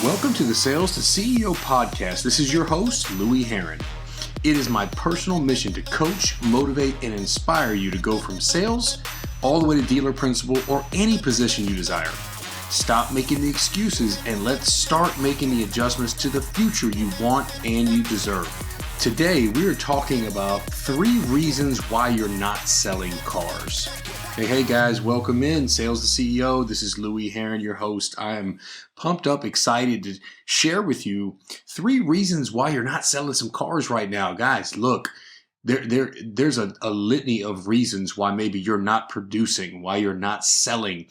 Welcome to the Sales to CEO podcast. This is your host, Louis Heron. It is my personal mission to coach, motivate, and inspire you to go from sales all the way to dealer principal or any position you desire. Stop making the excuses and let's start making the adjustments to the future you want and you deserve. Today, we are talking about 3 reasons why you're not selling cars. Hey guys, welcome in Sales to CEO. This is Louis Heron, your host. I am pumped up, excited to share with you 3 reasons why you're not selling some cars right now. Guys, look, there's a litany of reasons why maybe you're not producing, why you're not selling.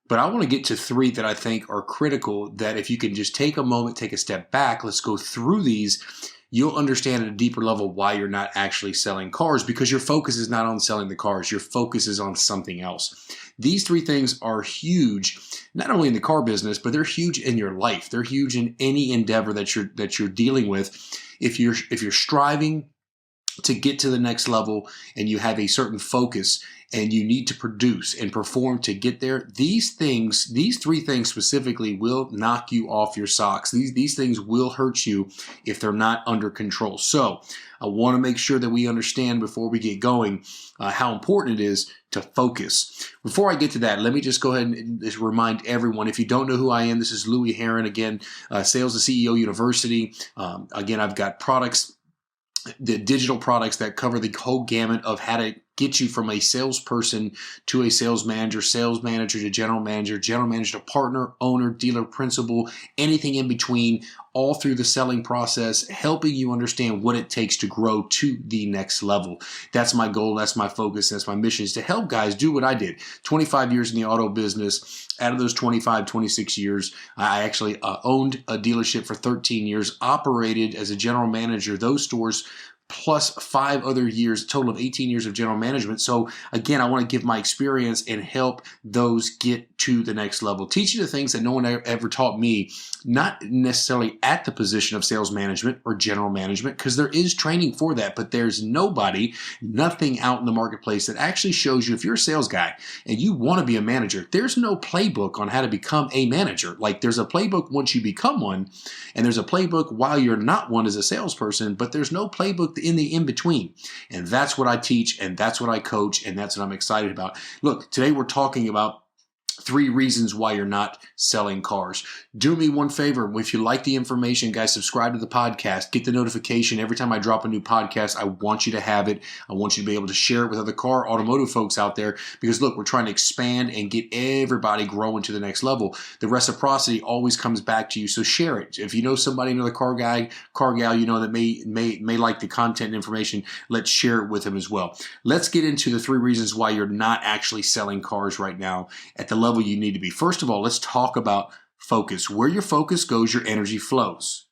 But I want to get to 3 that I think are critical, that if you can just take a moment, take a step back, let's go through these. You'll understand at a deeper level why you're not actually selling cars, because your focus is not on selling the cars. Your focus is on something else. These 3 things are huge, not only in the car business, but they're huge in your life. They're huge in any endeavor that you're dealing with. If you're striving to get to the next level and you have a certain focus and you need to produce and perform to get there, these 3 things specifically will knock you off your socks. These things will hurt you if they're not under control. So I want to make sure that we understand before we get going how important it is to focus. Before I get to that, let me just go ahead and just remind everyone, if you don't know who I am, this is Louis Heron, again, Sales to CEO University. Again, I've got products, the digital products that cover the whole gamut of how to get you from a salesperson to a sales manager to general manager to partner, owner, dealer, principal, anything in between, all through the selling process, helping you understand what it takes to grow to the next level. That's my goal. That's my focus. That's my mission, is to help guys do what I did. 25 years in the auto business. Out of those 26 years, I actually owned a dealership for 13 years, operated as a general manager, those stores, plus 5 other years, a total of 18 years of general management. So again, I want to give my experience and help those get to the next level. Teach you the things that no one ever taught me, not necessarily at the position of sales management or general management, because there is training for that, but there's nothing out in the marketplace that actually shows you, if you're a sales guy and you want to be a manager, there's no playbook on how to become a manager. Like, there's a playbook once you become one, and there's a playbook while you're not one as a salesperson, but there's no playbook in the in-between. And that's what I teach, and that's what I coach, and that's what I'm excited about. Look, today we're talking about 3 reasons why you're not selling cars. Do me one favor. If you like the information, guys, subscribe to the podcast. Get the notification every time I drop a new podcast. I want you to have it. I want you to be able to share it with other automotive folks out there, because look, we're trying to expand and get everybody growing to the next level. The reciprocity always comes back to you, so share it. If you know somebody, another car guy, car gal, you know, that may like the content and information, let's share it with them as well. Let's get into the 3 reasons why you're not actually selling cars right now at the level you need to be. First of all, let's talk about focus. Where your focus goes, your energy flows.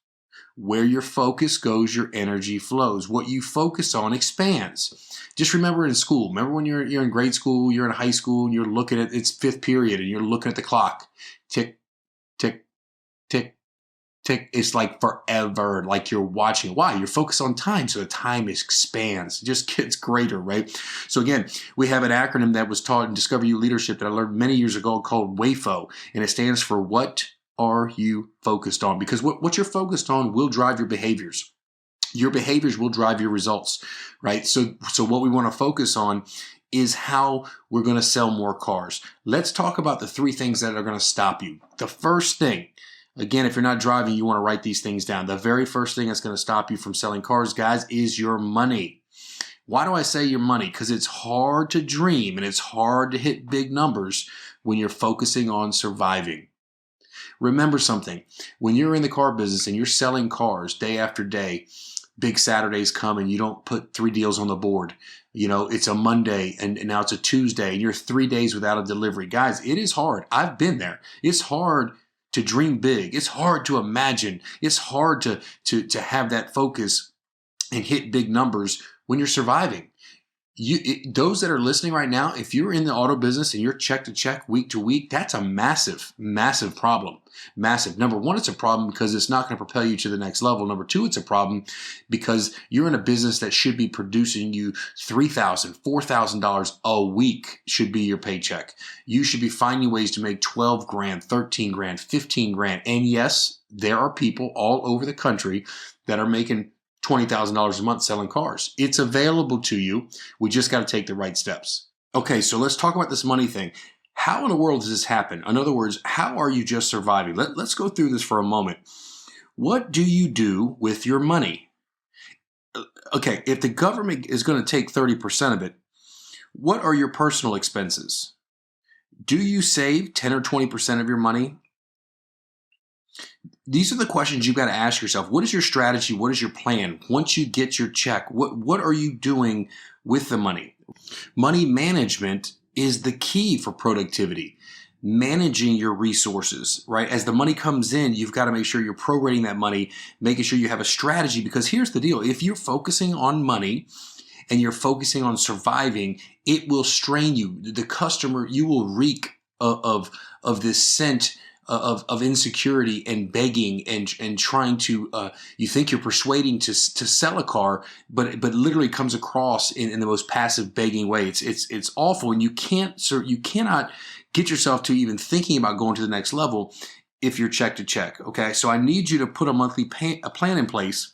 Where your focus goes, your energy flows. What you focus on expands. Just remember in school. Remember when you're in grade school, you're in high school, and you're looking at, it's 5th period, and you're looking at the clock. Tick, tick, tick, tick. It's like forever, like you're watching. Why? You're focused on time, so the time expands. It just gets greater, right? So again, we have an acronym that was taught in Discover You Leadership that I learned many years ago called WAFO, and it stands for What Are You Focused On? Because what you're focused on will drive your behaviors. Your behaviors will drive your results, right? So what we want to focus on is how we're going to sell more cars. Let's talk about the 3 things that are going to stop you. The first thing, again, if you're not driving, you want to write these things down. The very first thing that's going to stop you from selling cars, guys, is your money. Why do I say your money? Because it's hard to dream and it's hard to hit big numbers when you're focusing on surviving. Remember something. When you're in the car business and you're selling cars day after day, big Saturdays come and you don't put 3 deals on the board. You know, it's a Monday and now it's a Tuesday and you're 3 days without a delivery. Guys, it is hard. I've been there. It's hard to dream big. It's hard to imagine. It's hard to have that focus and hit big numbers when you're surviving. those that are listening right now, if you're in the auto business and you're check to check, week to week, that's a massive, massive problem. Massive. Number one, it's a problem because it's not going to propel you to the next level. Number two, it's a problem because you're in a business that should be producing you $3,000, $4,000 a week should be your paycheck. You should be finding ways to make 12 grand, 13 grand, 15 grand. And yes, there are people all over the country that are making $20,000 a month selling cars. It's available to you. We just got to take the right steps. Okay, so let's talk about this money thing. How in the world does this happen? In other words, how are you just surviving? Let's go through this for a moment. What do you do with your money? Okay, if the government is going to take 30% of it, what are your personal expenses? Do you save 10 or 20% of your money? These are the questions you've got to ask yourself. What is your strategy? What is your plan? Once you get your check, what are you doing with the money? Money management is the key for productivity. Managing your resources, right? As the money comes in, you've got to make sure you're prorating that money, making sure you have a strategy, because here's the deal. If you're focusing on money and you're focusing on surviving, it will strain you. The customer, you will reek of this scent of insecurity and begging and trying to, you think you're persuading to sell a car, but it literally comes across in the most passive begging way. It's awful, and you cannot get yourself to even thinking about going to the next level if you're check to check. Okay, so I need you to put a monthly plan in place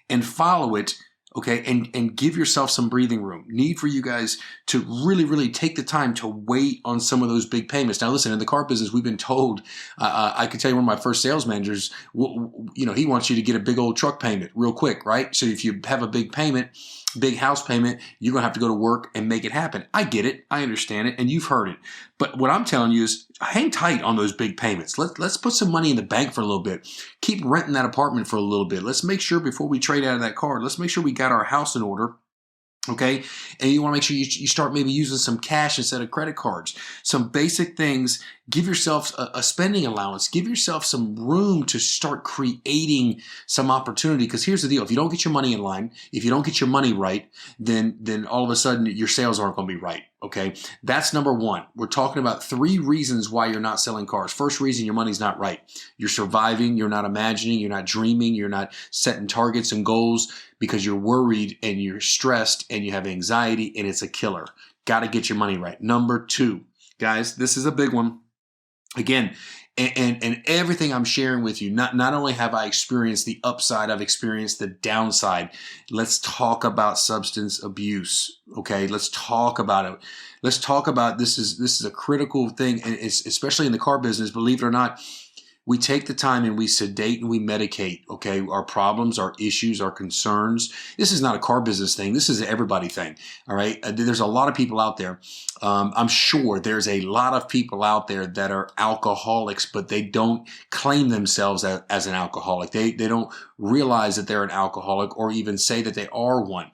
and follow it. Okay, and give yourself some breathing room. Need for you guys to really, really take the time to wait on some of those big payments. Now, listen, in the car business, we've been told, I could tell you one of my first sales managers, he wants you to get a big old truck payment real quick, right? So if you have a big payment, big house payment, you're going to have to go to work and make it happen. I get it. I understand it. And you've heard it. But what I'm telling you is hang tight on those big payments. Let's put some money in the bank for a little bit. Keep renting that apartment for a little bit. Let's make sure before we trade out of that car, let's make sure we got our house in order. Okay. And you want to make sure you start maybe using some cash instead of credit cards. Some basic things. Give yourself a spending allowance. Give yourself some room to start creating some opportunity. Because here's the deal. If you don't get your money in line, if you don't get your money right, then all of a sudden your sales aren't going to be right. Okay. That's number one. We're talking about 3 reasons why you're not selling cars. First reason, your money's not right. You're surviving. You're not imagining. You're not dreaming. You're not setting targets and goals because you're worried and you're stressed and you have anxiety, and it's a killer. Got to get your money right. Number 2, guys, this is a big one. Again, and everything I'm sharing with you, not only have I experienced the upside, I've experienced the downside. Let's talk about substance abuse. Okay, let's talk about it. Let's talk about this is a critical thing, and it's especially in the car business. Believe it or not, we take the time and we sedate and we medicate, okay, our problems, our issues, our concerns. This is not a car business thing. This is an everybody thing, all right? There's a lot of people out there. I'm sure there's a lot of people out there that are alcoholics, but they don't claim themselves as an alcoholic. They don't realize that they're an alcoholic or even say that they are one.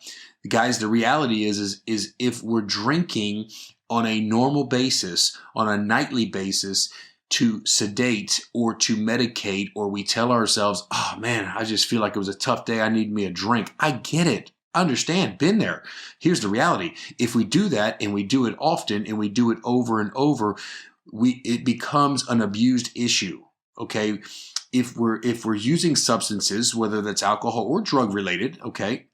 Guys, the reality is if we're drinking on a normal basis, on a nightly basis, to sedate or to medicate, or we tell ourselves, oh man, I just feel like it was a tough day. I need me a drink. I get it. I understand. Been there. Here's the reality. If we do that and we do it often and we do it over and over, it becomes an abused issue. Okay. If we're using substances, whether that's alcohol or drug related, okay,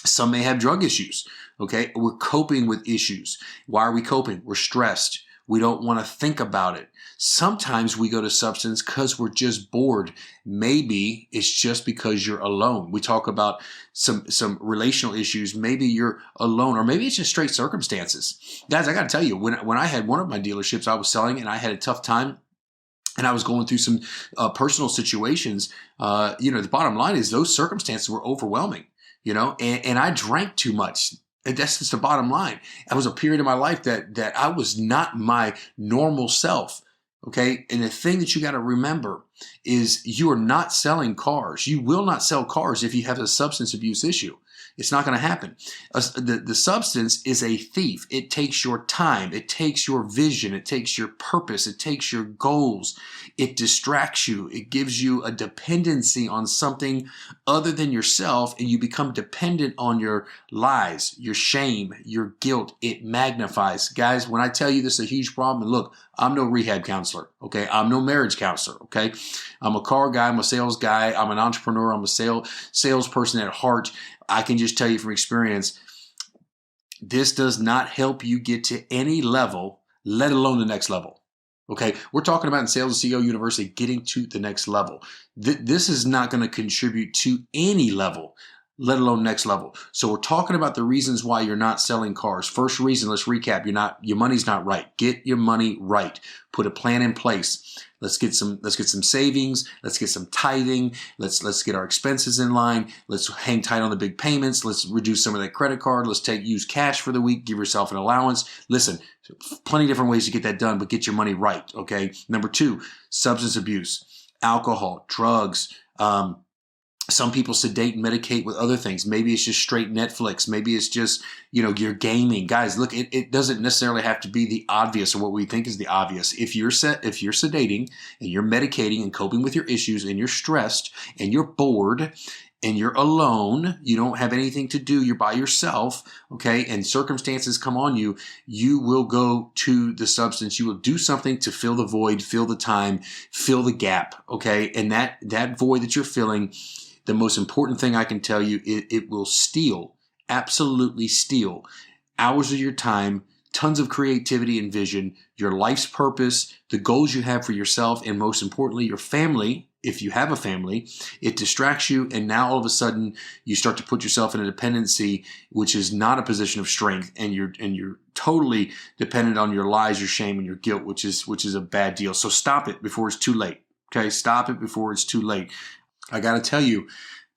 some may have drug issues. Okay. We're coping with issues. Why are we coping? We're stressed. We don't want to think about it. Sometimes we go to substance because we're just bored. Maybe it's just because you're alone. We talk about some relational issues. Maybe you're alone, or maybe it's just straight circumstances. Guys, I got to tell you, when I had one of my dealerships I was selling and I had a tough time and I was going through some personal situations, the bottom line is those circumstances were overwhelming, and I drank too much. And that's just the bottom line. It was a period of my life that I was not my normal self. Okay. And the thing that you got to remember is you are not selling cars. You will not sell cars if you have a substance abuse issue. It's not going to happen. The substance is a thief. It takes your time. It takes your vision. It takes your purpose. It takes your goals. It distracts you. It gives you a dependency on something other than yourself, and you become dependent on your lies, your shame, your guilt. It magnifies. Guys, when I tell you this is a huge problem, and look, I'm no rehab counselor, okay? I'm no marriage counselor, okay? I'm a car guy. I'm a sales guy. I'm an entrepreneur. I'm a salesperson at heart. I can just tell you from experience, this does not help you get to any level, let alone the next level. Okay, we're talking about in Sales and CEO University getting to the next level. This is not going to contribute to any level, let alone next level. So we're talking about the reasons why you're not selling cars. First reason, let's recap. Your money's not right. Get your money right. Put a plan in place. Let's get some savings. Let's get some tithing. Let's get our expenses in line. Let's hang tight on the big payments. Let's reduce some of that credit card. Let's use cash for the week. Give yourself an allowance. Listen, plenty of different ways to get that done, but get your money right. Okay. Number 2, substance abuse, alcohol, drugs. Some people sedate and medicate with other things. Maybe it's just straight Netflix. Maybe it's just, you're gaming. Guys, look, it doesn't necessarily have to be the obvious or what we think is the obvious. If you're sedating and you're medicating and coping with your issues and you're stressed and you're bored and you're alone, you don't have anything to do, you're by yourself, okay, and circumstances come on you, you will go to the substance. You will do something to fill the void, fill the time, fill the gap, okay? And that void that you're filling, the most important thing I can tell you, it will steal, absolutely steal hours of your time, tons of creativity and vision, your life's purpose, the goals you have for yourself, and most importantly, your family. If you have a family, it distracts you, and now all of a sudden you start to put yourself in a dependency, which is not a position of strength, and you're totally dependent on your lies, your shame, and your guilt, which is a bad deal. So stop it before it's too late. Okay, stop it before it's too late. I got to tell you,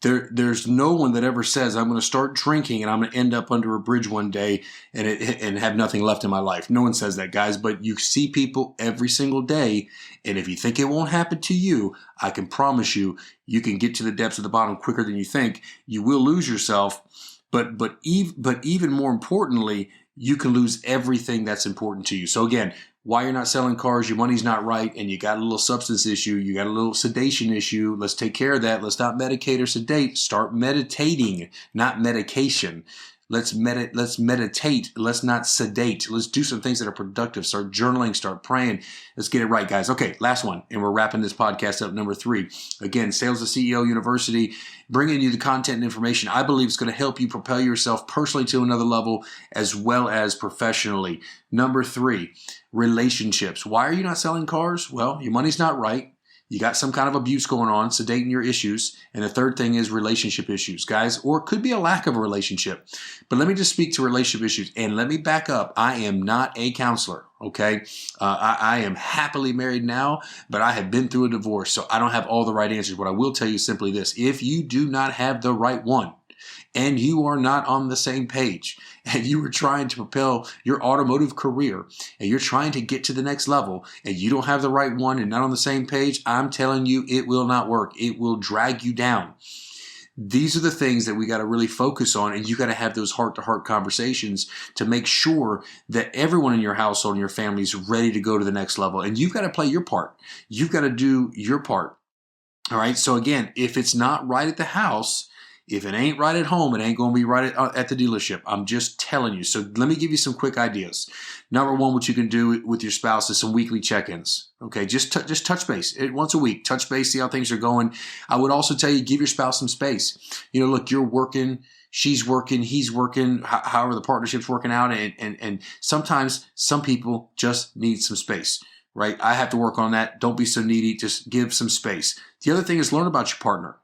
there's no one that ever says I'm going to start drinking and I'm going to end up under a bridge one day and have nothing left in my life. No one says that, guys, but you see people every single day. And if you think it won't happen to you, I can promise you, you can get to the depths of the bottom quicker than you think. You will lose yourself, but even more importantly, you can lose everything that's important to you. So again, why you're not selling cars, your money's not right, and you got a little substance issue, you got a little sedation issue. Let's take care of that. Let's not medicate or sedate. Start meditating, not medication. Let's meditate. Let's not sedate. Let's do some things that are productive. Start journaling, start praying. Let's get it right, guys. Okay, last one. And we're wrapping this podcast up. Number 3. Again, Sales to CEO University, bringing you the content and information I believe is going to help you propel yourself personally to another level as well as professionally. Number 3, relationships. Why are you not selling cars? Well, your money's not right. You got some kind of abuse going on, sedating your issues. And the third thing is relationship issues, guys, or it could be a lack of a relationship. But let me just speak to relationship issues. And let me back up. I am not a counselor, okay? I am happily married now, but I have been through a divorce, so I don't have all the right answers. What I will tell you is simply this. If you do not have the right one, and you are not on the same page, and you are trying to propel your automotive career, and you're trying to get to the next level, and you don't have the right one and not on the same page, I'm telling you, it will not work. It will drag you down. These are the things that we got to really focus on, and you got to have those heart-to-heart conversations to make sure that everyone in your household and your family is ready to go to the next level. And you've got to play your part. You've got to do your part. All right. So again, if it's not right at the house, if it ain't right at home, it ain't going to be right at the dealership. I'm just telling you. So let me give you some quick ideas. Number 1, what you can do with your spouse is some weekly check-ins. Okay, just touch base once a week. Touch base, see how things are going. I would also tell you, give your spouse some space. Look, you're working, she's working, he's working, however the partnership's working out. And sometimes some people just need some space, right? I have to work on that. Don't be so needy. Just give some space. The other thing is learn about your partner.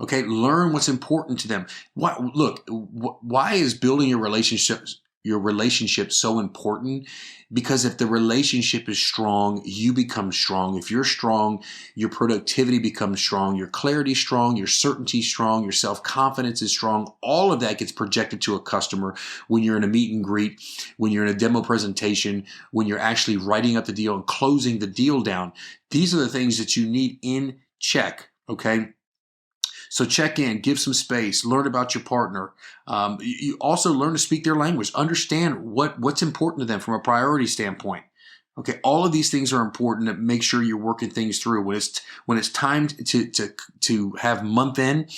Okay, learn what's important to them. Why is building your relationship so important? Because if the relationship is strong, you become strong. If you're strong, your productivity becomes strong, your clarity is strong, your certainty is strong, your self-confidence is strong. All of that gets projected to a customer when you're in a meet and greet, when you're in a demo presentation, when you're actually writing up the deal and closing the deal down. These are the things that you need in check, okay? So check in, give some space, learn about your partner. You also learn to speak their language, understand what's important to them from a priority standpoint. Okay, all of these things are important to make sure you're working things through. When it's time to have month end,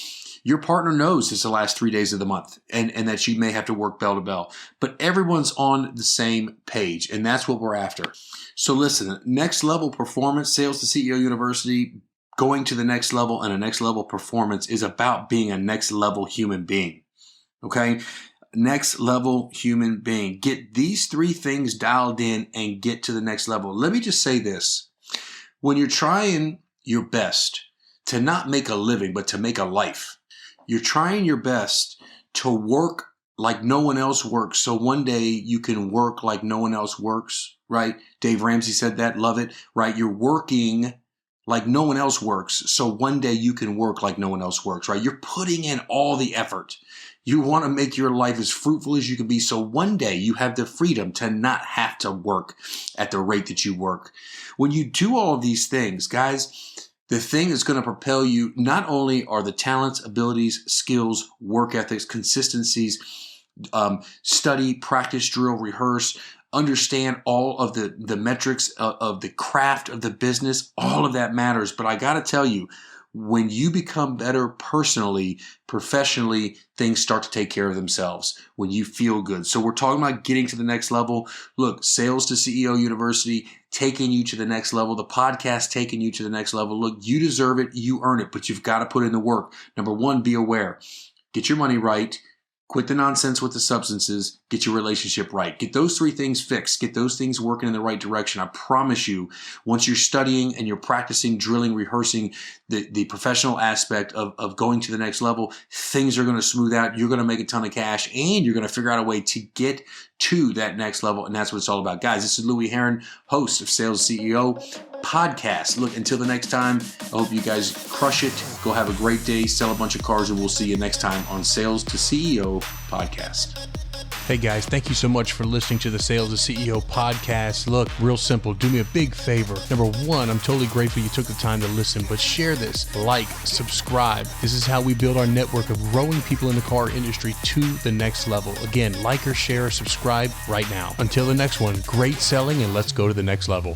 your partner knows it's the last 3 days of the month and that you may have to work bell to bell. But everyone's on the same page, and that's what we're after. So listen, next level performance, Sales to CEO University, going to the next level and a next level performance is about being a next level human being. Okay? Next level human being. Get these 3 things dialed in and get to the next level. Let me just say this. When you're trying your best to not make a living, but to make a life, you're trying your best to work like no one else works. So one day you can work like no one else works, right? Dave Ramsey said that. Love it, right? You're working like no one else works. So one day you can work like no one else works, right? You're putting in all the effort. You want to make your life as fruitful as you can be. So one day you have the freedom to not have to work at the rate that you work. When you do all of these things, guys, the thing that's going to propel you not only are the talents, abilities, skills, work ethics, consistencies, study, practice, drill, rehearse, understand all of the metrics of the craft of the business. All of that matters. But I got to tell you, when you become better personally, professionally, things start to take care of themselves when you feel good. So we're talking about getting to the next level. Look, Sales to CEO University, taking you to the next level. The podcast taking you to the next level. Look, you deserve it. You earn it, but you've got to put in the work. Number 1, be aware. Get your money right. Quit the nonsense with the substances. Get your relationship right. Get those 3 things fixed. Get those things working in the right direction. I promise you, once you're studying and you're practicing, drilling, rehearsing the professional aspect of going to the next level, things are going to smooth out. You're going to make a ton of cash, and you're going to figure out a way to get to that next level. And that's what it's all about. Guys, this is Louis Herron, host of Sales CEO Podcast. Look, until the next time, I hope you guys crush it. Go have a great day, sell a bunch of cars, and we'll see you next time on Sales to CEO Podcast. Hey guys, thank you so much for listening to the Sales to CEO podcast. Look, real simple, do me a big favor. Number 1, I'm totally grateful you took the time to listen, but share this, like, subscribe. This is how we build our network of growing people in the car industry to the next level. Again, like or share or subscribe right now. Until the next one, great selling, and let's go to the next level.